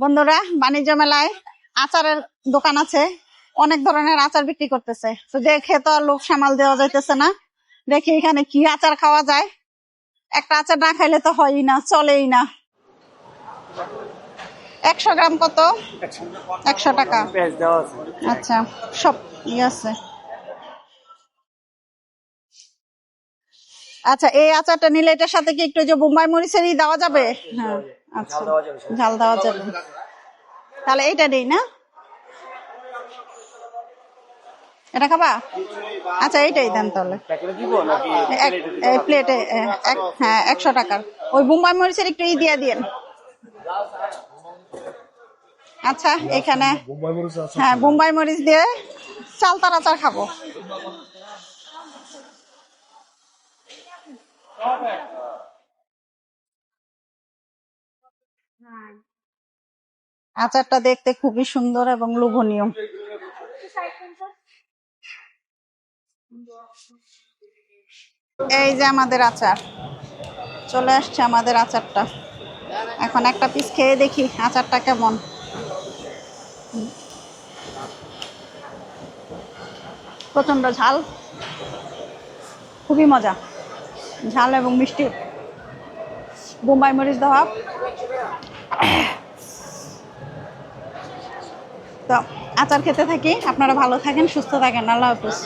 বন্ধুরা, বাণিজ্য মেলায় আচারের দোকান আছে, অনেক ধরনের আচার বিক্রি করতেছে। তো দেখে তো আর লোক সামাল দেওয়া যাইতেছে না। দেখি এখানে কি আচার খাওয়া যায়। একটা আচার না খাইলে তো হয়ই না, চলেই না। 100 গ্রাম কত? 100 টাকা। আচ্ছা, সব আছে। আচ্ছা, এই আচারটা নিলে এটার সাথে কি একটু যে বোম্বাই মরিচেরই দেওয়া যাবে? হ্যাঁ, আচ্ছা, ঝাল দেওয়া যাবে। তাহলে এইটা নেই না, এটা খাবা? আচ্ছা, এইটাই দেন তাহলে। প্লেটে, হ্যাঁ, 100 টাকার। ওই বোম্বাই মরিচের একটু দিয়ে দিন। আচ্ছা, এখানে হ্যাঁ, বোম্বাই মরিচ দিয়ে চালতার আচার খাবো। আচারটা দেখতে খুবই সুন্দর এবং লোভনীয়। এই যে আমাদের আচার চলে আসছে, আমাদের আচারটা। এখন একটা পিস খেয়ে দেখি আচারটা কেমন। প্রচন্ড ঝাল, খুবই মজা, ঝাল এবং মিষ্টি, বোম্বাই মরিচ দেওয়া। তো আচার খেতে থাকি, আপনারা ভালো থাকেন, সুস্থ থাকেন। আল্লাহ হাফেজ।